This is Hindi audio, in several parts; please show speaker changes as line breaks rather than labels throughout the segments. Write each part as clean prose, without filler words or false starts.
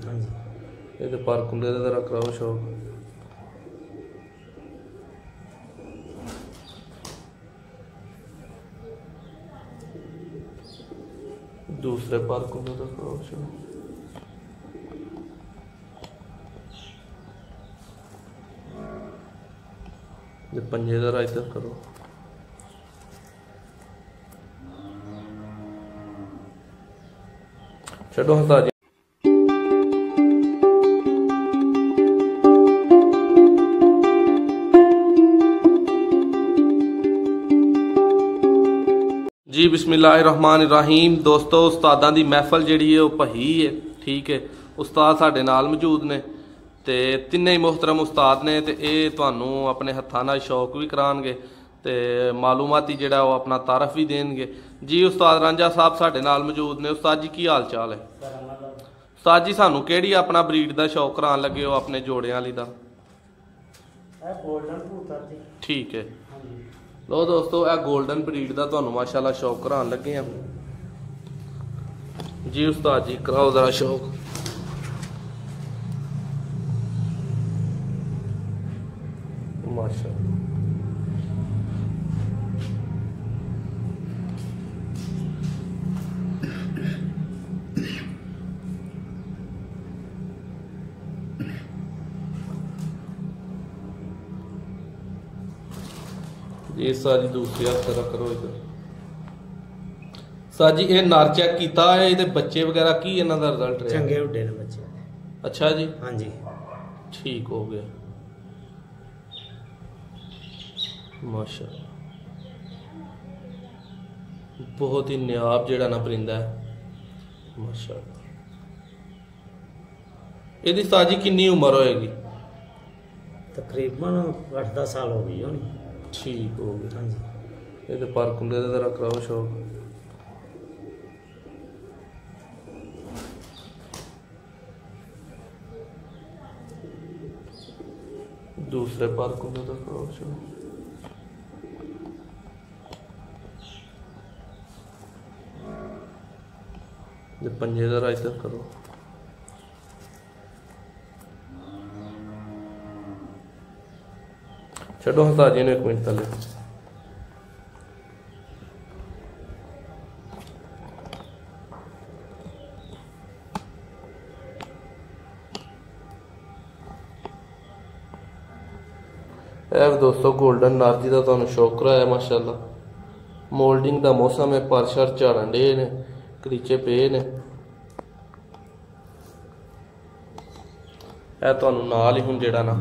हाँ जी।
ये पर कुंडे का जरा कराओ शौक। दूसरे पर कुंडे का कराओ शौक। ये पंजे जरा इधर करो। छो हंसा जी। जी बिस्मिल्लाहिर्रहमानिर्रहीम। दोस्तों उस्तादां दी महफल जिहड़ी है वो भही है, ठीक है। उस्ताद साडे नाल मौजूद ने ते तिन्ने ही मोहतरम उस्ताद ने ते ये तुहानू अपने हत्थां नाल शौक भी कराणगे ते मालूमाती जिहड़ा वो अपना तारफ भी देणगे। जी उस्ताद रांझा साहब साडे नाल मौजूद ने। उस्ताद जी की हाल चाल है? उस्ताद जी सानू केड़ी अपना ब्रीड का शौक कराण लगे हो अपने जोड़ियां वाली दा? ठीक है। लो दोस्तों यह गोल्डन ब्रीड का तुहानू माशाल्लाह शौक कराण लगे हैं जी। उस्ताद जी कराओ जरा शौक। माशाल्लाह ये सारी दूसरी हाथ तरह करो इधर। सर जी ये नर चेक किया है, ये बच्चे वगैरह की इन्हां दा रिजल्ट रहा?
चंगे उड्डे ने बच्चे।
अच्छा जी।
हाँ जी
ठीक हो गया माशाल्लाह। बहुत ही नायाब जेड़ा ना परिंदा है माशाल्लाह। ਇਹਦੀ साजी कितनी उम्र होएगी?
तकरीबन 8-10 साल हो गई होनी।
ठीक हो गया।
हाँ जी।
ये पर कुंडे का जरा कराओ शौक। दूसरे पर कुंडे का कराओ शौक। ये पंजे जरा इधर करो। छो हंसा जी ने एक मिनट तले। दोस्तों गोल्डन नारजी का तुहानू शौक कराया माशाल्लाह। मोल्डिंग का मौसम है, पर शर झाड़न डे ने, कलीचे पे ने। यह तुहानू नाल ही हुण जेड़ा ना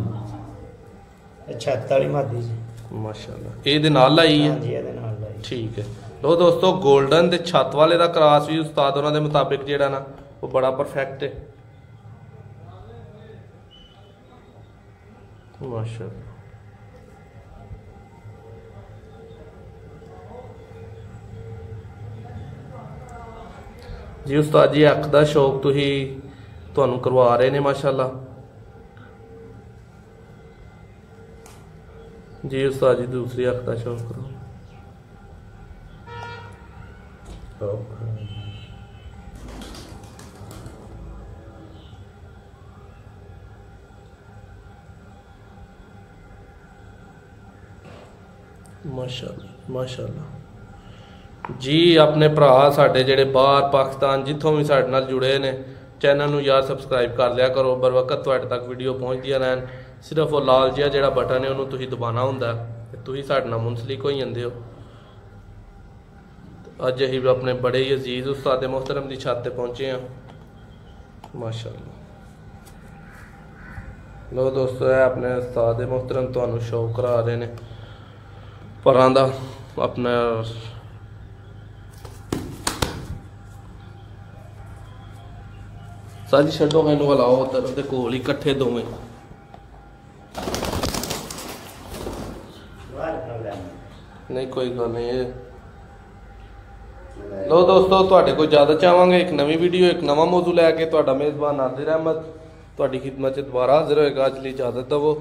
76 वाली मादी जी
माशाल्लाह ये नाल आई है।
हाँ जी ये नाल लाई।
ठीक है। लो दोस्तों गोल्डन ते छत वाले का क्रॉस भी उस्ताद उन्होंने मुताबिक जेड़ा ना वो बड़ा परफेक्ट है माशाल्लाह। जी उस्ताद जी अख का शौक तुहानू करवा रहे ने माशाल्लाह। जी उस्ताद जी दूसरी अख का शौक करो। माशाल्लाह माशाल्लाह। जी अपने भरा साडे जेडे बाहर पाकिस्तान जिथों भी साडे नाल जुड़े ने चैनल नू यार सबसक्राइब कर लिया करो, बर वक्त तुहाडे तक वीडियो पहुँचदियां रहन। सिर्फ वो लाल जिहा जेड़ा बटन है उन्होंने तुसीं दबाना हुंदा है, तुसीं साडे नाल मुंसलिक हो जांदे हो। अज असीं अपने बड़े ही अजीज उस्ताद मोहतरम की छत पर पहुँचे हैं माशाल्लाह। लो दोस्तों है अपने उस्ताद मोहतरम तुहानू शौक करा रहे ने परां दा अपना। साजी छड्डो मैनू लाओ उधर ते कोल ही कट्ठे दोवें। नहीं कोई गल नहीं। लो दोस्तों तुहाडे कोल इजाजत चाहांगे एक नवी वीडियो एक नवा मौजू लैके तुहाडा मेज़बान नादिर अहमद तुहाडी खिदमत च दोबारा हाजिर होएगा। अज लई इजाजत दवो।